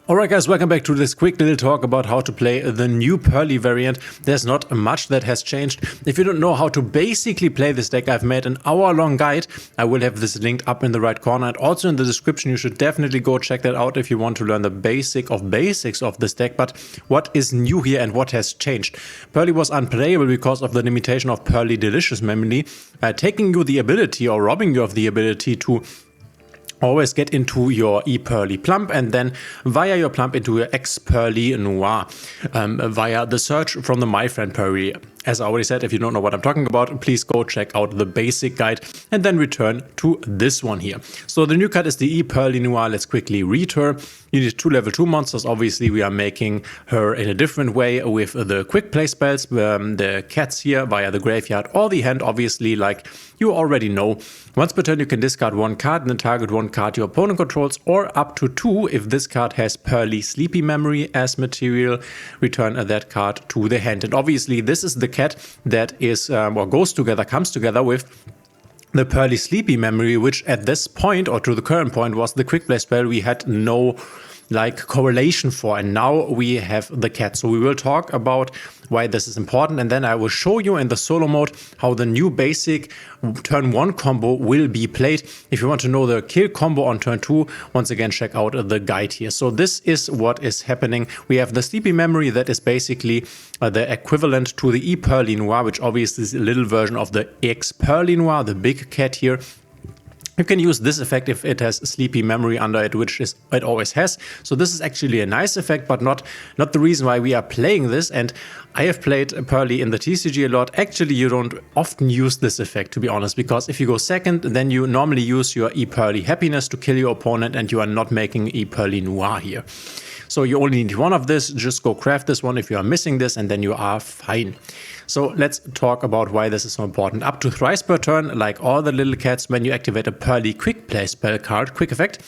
Alright guys, welcome back to this quick little talk about how to play the new Purrely variant. There's not much that has changed. If you don't know how to basically play this deck, I've made an hour-long guide. I will have this linked up in the right corner and also in the description. You should definitely go check that out if you want to learn the basics of this deck. But what is new here and what has changed? Purrely was unplayable because of the limitation of Purrely Delicious Memory, taking you the ability or robbing you of the ability to always get into your e-Purrely Plump and then via your Plump into your X-Purrely Noir via the search from the My Friend Purrely. As I already said, if you don't know what I'm talking about, please go check out the basic guide and then return to this one here. So the new card is the e-Purrely Noir. Let's quickly read her. You need 2 level 2 monsters. Obviously, we are making her in a different way with the quick play spells, the cats here via the graveyard or the hand, obviously, like you already know. Once per turn, you can discard 1 card and then target 1 card your opponent controls, or up to 2 if this card has Purrely Sleepy Memory as material. Return that card to the hand. And obviously, this is the cat that is or comes together with the Purrely Sleepy Memory, which at this point or to the current point was the quick play spell we had no correlation for, and now we have the cat. So we will talk about why this is important, and then I will show you in the solo mode how the new basic turn 1 combo will be played. If you want to know the kill combo on turn 2, once again check out the guide here. So this is what is happening. We have the Sleepy Memory that is basically the equivalent to the e-Purrely Noir, which obviously is a little version of the X-Purrely Noir, the big cat here. You can use this effect if it has Sleepy Memory under it, which it always has. So this is actually a nice effect, but not the reason why we are playing this. And I have played Purrely in the TCG a lot. Actually, you don't often use this effect, to be honest, because if you go second, then you normally use your e-Purrely Happiness to kill your opponent, and you are not making e-Purrely Noir here. So you only need 1 of this. Just go craft this one if you are missing this, and then you are fine. So let's talk about why this is so important. Up to thrice per turn, like all the little cats, when you activate a Purrely quick play spell card, quick effect,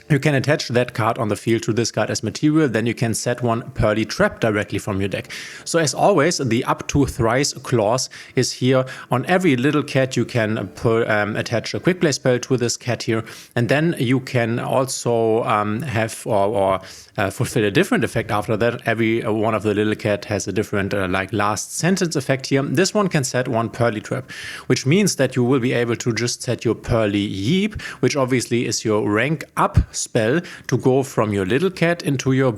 you can attach that card on the field to this card as material. Then you can set 1 Purrely trap directly from your deck. So as always, the up to thrice clause is here. On every little cat, you can attach a quick play spell to this cat here. And then you can also have or fulfill a different effect after that. Every one of the little cat has a different last sentence effect here. This one can set 1 Purrely trap, which means that you will be able to just set your Purrely Yeep, which obviously is your rank up spell to go from your little cat into a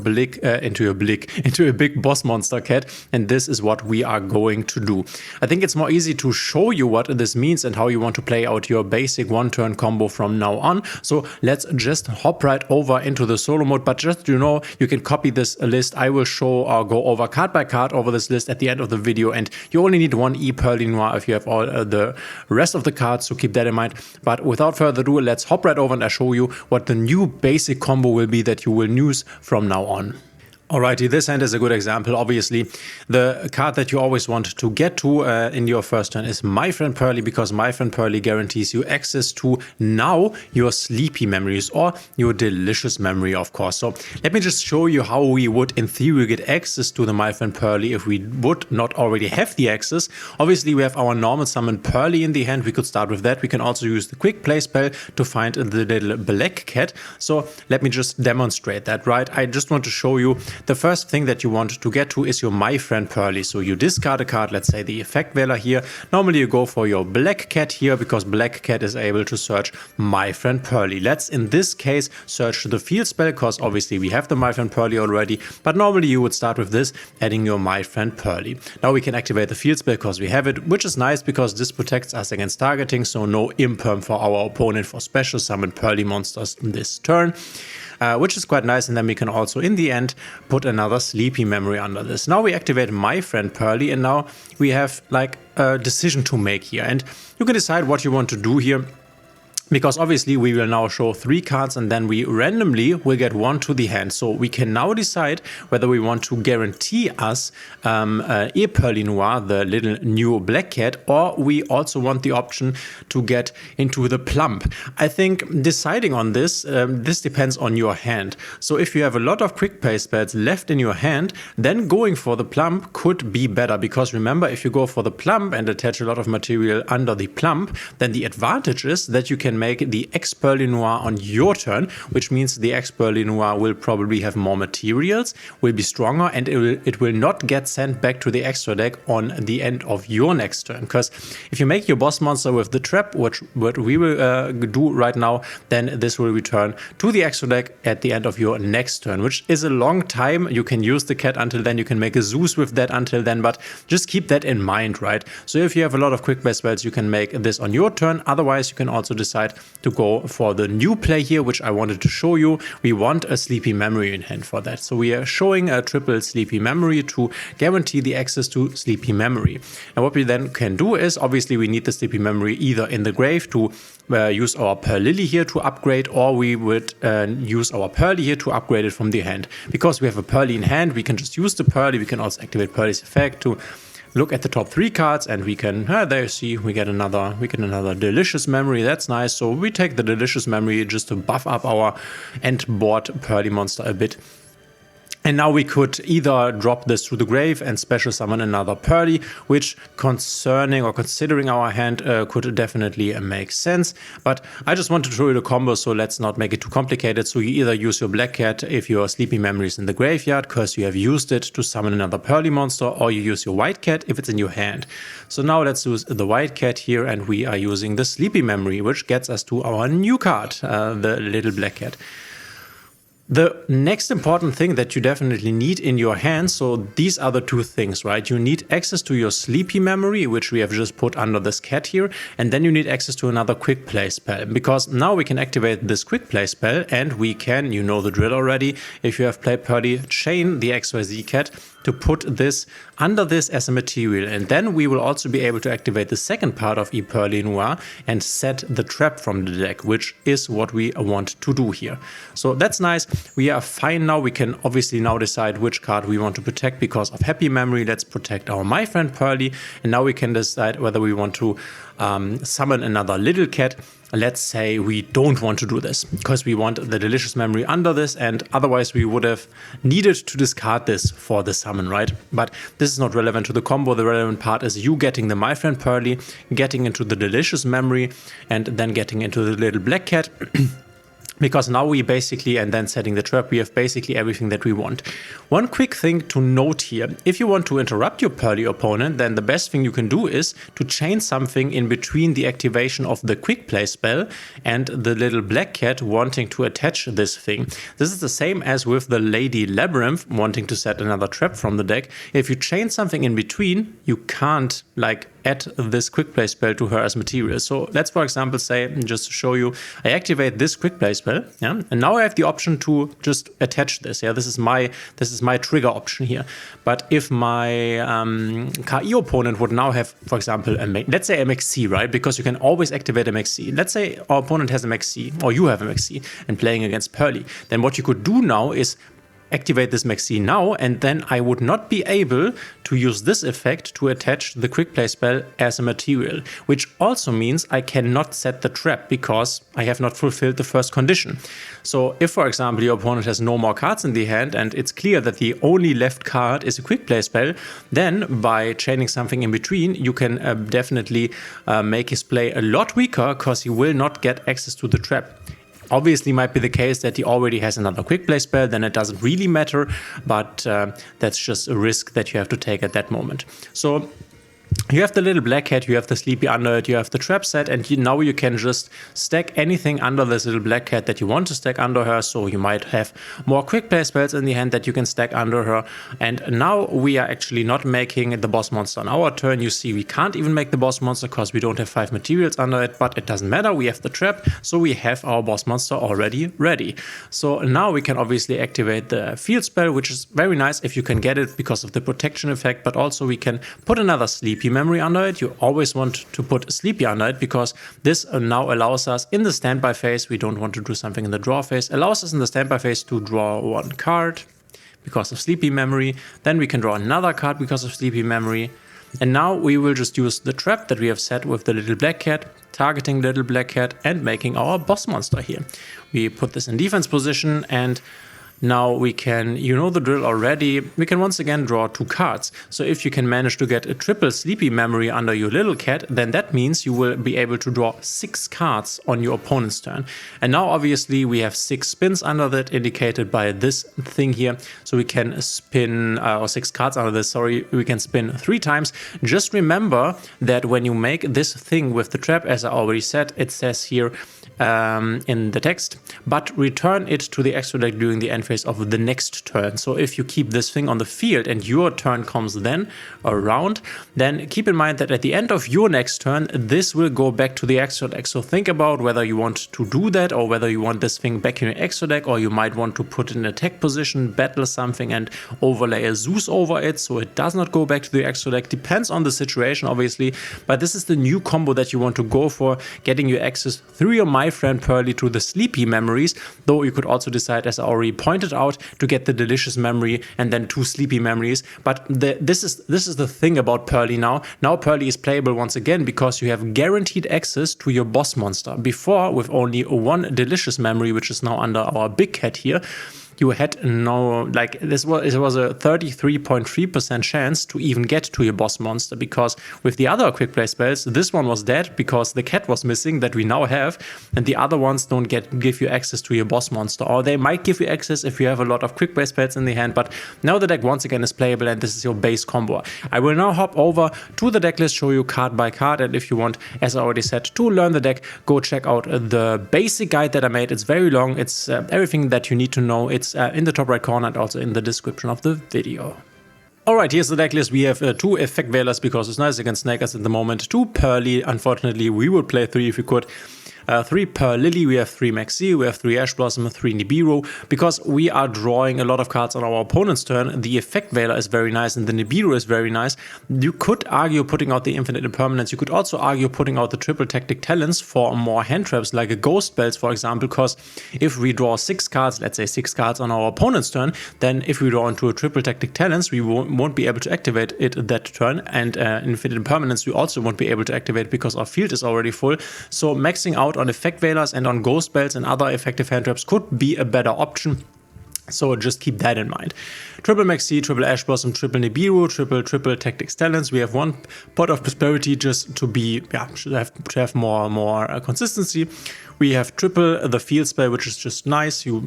big boss monster cat, and this is what we are going to do. I think it's more easy to show you what this means and how you want to play out your basic 1-turn combo from now on. So let's just hop right over into the solo mode. But just you can copy this list. I will show or go over card by card over this list at the end of the video, and you only need 1 e-Purrely Noir if you have all the rest of the cards, so keep that in mind. But without further ado, let's hop right over and I show you what the new basic combo will be that you will use from now on. Alrighty, this hand is a good example. Obviously, the card that you always want to get to in your first turn is My Friend Purrely, because My Friend Purrely guarantees you access to now your Sleepy Memories or your Delicious Memory, of course. So let me just show you how we would, in theory, get access to the My Friend Purrely if we would not already have the access. Obviously, we have our normal summon Purrely in the hand. We could start with that. We can also use the quick play spell to find the little black cat. So let me just demonstrate that, right? I just want to show you the first thing that you want to get to is your My Friend Purrely. So you discard a card, let's say the effect Veiler here. Normally you go for your black cat here because black cat is able to search My Friend Purrely. Let's in this case search the field spell because obviously we have the My Friend Purrely already, but normally you would start with this, adding your My Friend Purrely. Now we can activate the field spell because we have it, which is nice because this protects us against targeting, so no imperm for our opponent for special summon Purrely monsters in this turn. Which is quite nice, and then we can also in the end put another Sleepy Memory under this. Now we activate My Friend Purrely, and now we have like a decision to make here, and you can decide what you want to do here. Because obviously we will now show 3 cards and then we randomly will get 1 to the hand. So we can now decide whether we want to guarantee us e-Purrely Noir, the little new black cat, or we also want the option to get into the Plump. I think deciding on this, this depends on your hand. So if you have a lot of quick play spells left in your hand, then going for the Plump could be better. Because remember, if you go for the Plump and attach a lot of material under the Plump, then the advantage is that you can can make the X-Purrely Noir on your turn, which means the X-Purrely Noir will probably have more materials, will be stronger, and it will not get sent back to the extra deck on the end of your next turn. Because if you make your boss monster with the trap, which what we will do right now, then this will return to the extra deck at the end of your next turn, which is a long time. You can use the cat until then, you can make a Zeus with that until then, but just keep that in mind, right? So if you have a lot of quick play spells, you can make this on your turn. Otherwise, you can also decide to go for the new play here, which I wanted to show you. We want a Sleepy Memory in hand for that. So we are showing a triple Sleepy Memory to guarantee the access to Sleepy Memory. And what we then can do is, obviously we need the Sleepy Memory either in the grave to use our Purrely here to upgrade, or we would use our Purrely here to upgrade it from the hand. Because we have a Purrely in hand, we can just use the Purrely. We can also activate Purrely's effect to look at the top 3 cards, and we can, there you see, we get another Delicious Memory. That's nice. So we take the Delicious Memory just to buff up our end board Purrely monster a bit. And now we could either drop this to the grave and special summon another Purrely, which considering our hand could definitely make sense. But I just wanted to show you the combo, so let's not make it too complicated. So you either use your Black Cat if your Sleepy Memory is in the graveyard, because you have used it to summon another Purrely monster, or you use your White Cat if it's in your hand. So now let's use the White Cat here, and we are using the Sleepy Memory, which gets us to our new card, the little Black Cat. The next important thing that you definitely need in your hand, so these are the 2 things, right? You need access to your Sleepy Memory, which we have just put under this cat here, and then you need access to another quick play spell, because now we can activate this quick play spell, and we can, you know the drill already, if you have played Purrely, chain the XYZ cat to put this under this as a material, and then we will also be able to activate the second part of Purrely Noir and set the trap from the deck, which is what we want to do here. So that's nice. We are fine now. We can obviously now decide which card we want to protect because of Happy Memory. Let's protect our My Friend Purrely, and now we can decide whether we want to summon another little cat. Let's say we don't want to do this because we want the Delicious Memory under this, and otherwise we would have needed to discard this for the summon, right? But this is not relevant to the combo. The relevant part is you getting the My Friend Purrely, getting into the Delicious Memory, and then getting into the little Black Cat. Because now we basically, and then setting the trap, we have basically everything that we want. One quick thing to note here, if you want to interrupt your Purrely opponent, then the best thing you can do is to chain something in between the activation of the quick play spell and the little Black Cat wanting to attach this thing. This is the same as with the Lady Labyrinth wanting to set another trap from the deck. If you chain something in between, you can't like add this quick play spell to her as material. So let's, for example, say, just to show you, I activate this quick play spell, yeah, and now I have the option to just attach this. Yeah, this is my trigger option here. But if my KI opponent would now have, for example, let's say MXC, right? Because you can always activate MXC. Let's say our opponent has MXC, or you have MXC, and playing against Purrely. Then what you could do now is activate this Maxi now, and then I would not be able to use this effect to attach the quick play spell as a material, which also means I cannot set the trap because I have not fulfilled the first condition. So if, for example, your opponent has no more cards in the hand and it's clear that the only left card is a quick play spell, then by chaining something in between, you can definitely make his play a lot weaker because he will not get access to the trap. Obviously, might be the case that he already has another quick play spell, then it doesn't really matter, but that's just a risk that you have to take at that moment. So you have the little Black Cat, you have the Sleepy under it, you have the trap set, and now you can just stack anything under this little Black Cat that you want to stack under her. So you might have more quick play spells in the hand that you can stack under her. And now we are actually not making the boss monster on our turn. You see, we can't even make the boss monster because we don't have 5 materials under it, but it doesn't matter. We have the trap, so we have our boss monster already ready. So now we can obviously activate the field spell, which is very nice if you can get it because of the protection effect, but also we can put another Sleepy Memory under it. You always want to put Sleepy under it because this now allows us in the standby phase, we don't want to do something in the draw phase, allows us in the standby phase to draw 1 card because of Sleepy Memory. Then we can draw another card because of Sleepy Memory. And now we will just use the trap that we have set with the little Black Cat, targeting little Black Cat and making our boss monster here. We put this in defense position, and Now we can, you know the drill already, we can once again draw 2 cards. So if you can manage to get a triple sleepy memory under your little cat, then that means you will be able to draw 6 cards on your opponent's turn. And now obviously we have 6 spins under that, indicated by this thing here. So we can spin, or 6 cards under this, sorry, we can spin 3 times. Just remember that when you make this thing with the trap, as I already said, it says here in the text, but return it to the extra deck during the end phase of the next turn. So if you keep this thing on the field and your turn comes then around, then keep in mind that at the end of your next turn, this will go back to the extra deck. So think about whether you want to do that, or whether you want this thing back in your extra deck, or you might want to put it in attack position, battle something and overlay a Zeus over it so it does not go back to the extra deck. Depends on the situation obviously, but this is the new combo that you want to go for, getting your access through your My Friend Purrely to the sleepy memories, though you could also decide, as I already pointed out, to get the delicious memory and then 2 sleepy memories. But this is the thing about Purrely now. Now Purrely is playable once again because you have guaranteed access to your boss monster. Before, with only 1 delicious memory, which is now under our big cat here, you had no, like, it was a 33.3% chance to even get to your boss monster, because with the other quick play spells, this one was dead because the cat was missing that we now have, and the other ones don't give you access to your boss monster, or they might give you access if you have a lot of quick play spells in the hand. But now the deck once again is playable, and this is your base combo. I will now hop over to the deck list, show you card by card, and if you want, as I already said, to learn the deck, go check out the basic guide that I made. It's very long, it's everything that you need to know. It's in the top right corner and also in the description of the video. Alright, here's the deck list. We have 2 Effect Veilers because it's nice against Snakers at the moment, 2 Purrely, unfortunately we would play 3 if we could. 3 Purrely, we have 3 Maxi, we have 3 Ash Blossom, 3 Nibiru. Because we are drawing a lot of cards on our opponent's turn, the Effect Veiler is very nice and the Nibiru is very nice. You could argue putting out the Infinite Impermanence. You could also argue putting out the Triple Tactic Talents for more hand traps, like a Ghost Bells, for example, because if we draw 6 cards, let's say 6 cards on our opponent's turn, then if we draw into a Triple Tactic Talents, we won't be able to activate it that turn, and Infinite Impermanence we also won't be able to activate because our field is already full. So maxing out on Effect Veilers and on Ghost Bells and other effective hand traps could be a better option. So just keep that in mind. Triple Maxi, Triple Ash Blossom, Triple Nibiru, Triple Tactics Talents. We have 1 Pot of Prosperity just to be, to have more consistency. We have triple the field spell, which is just nice. You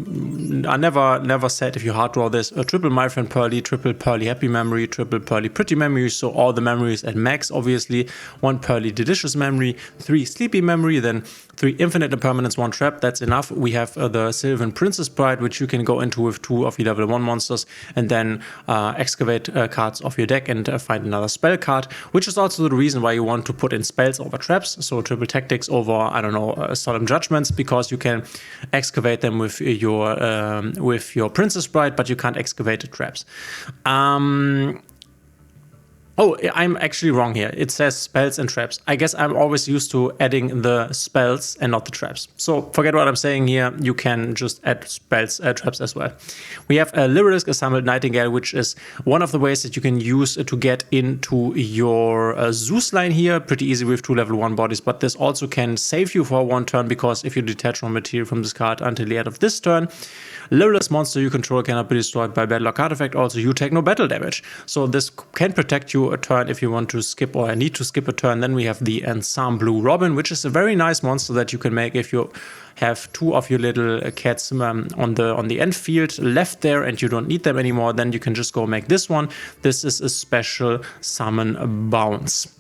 are never sad if you hard draw this. A triple My Friend Purrely, triple Purrely Happy Memory, triple Purrely Pretty Memory, so all the memories at max, obviously. 1 Purrely Delicious Memory, 3 Sleepy Memory, then 3 Infinite Impermanence, 1 Trap. That's enough. We have the Sylvan Princess Bride, which you can go into with 2 of your level 1 monsters, and then excavate cards off your deck and find another spell card, which is also the reason why you want to put in spells over traps. So triple Tactics over, I don't know, Solemn Judgments, because you can excavate them with your Princess Bride, but you can't excavate the traps. Oh, I'm actually wrong here. It says spells and traps. I guess I'm always used to adding the spells and not the traps. So forget what I'm saying here. You can just add spells, traps as well. We have a Lyrisk Assembled Nightingale, which is one of the ways that you can use to get into your Zeus line here. Pretty easy with 2 level 1 bodies, but this also can save you for 1 turn, because if you detach one material from this card until the end of this turn, Lyreless monster you control cannot be destroyed by battle or card effect. Also, you take no battle damage. So this can protect you a turn if you want to skip or need to skip a turn. Then we have the Ensemble Robin, which is a very nice monster that you can make if you have 2 of your little cats on the end field left there and you don't need them anymore. Then you can just go make this one. This is a special summon bounce.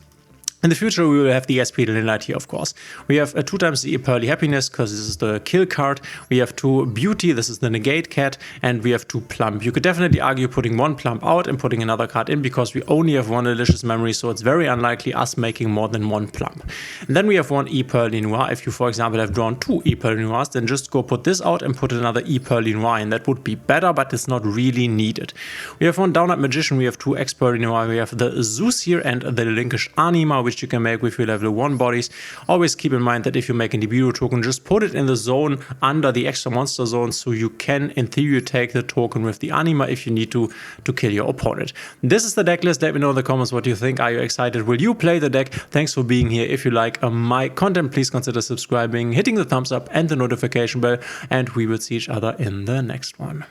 In the future, we will have the SP Linlight here, of course. We have 2 times the Purrely Happiness, because this is the kill card. We have 2 Beauty, this is the negate cat, and we have 2 Plump. You could definitely argue putting 1 Plump out and putting another card in, because we only have 1 Delicious Memory, so it's very unlikely us making more than 1 Plump. And then we have 1 E-Purrely Noir. If you, for example, have drawn 2 E-Purrely Noirs, then just go put this out and put another E-Purrely Noir in. That would be better, but it's not really needed. We have 1 Downlight Magician, we have 2 X-Purrely Noir, we have the Zeus here and the Linkish Anima, which you can make with your level 1 bodies. Always keep in mind that if you make a Nibiru token, just put it in the zone under the extra monster zone, so you can, in theory, take the token with the Anima if you need to kill your opponent. This is the deck list. Let me know in the comments what you think. Are you excited? Will you play the deck? Thanks for being here. If you like my content, please consider subscribing, hitting the thumbs up and the notification bell, and we will see each other in the next one.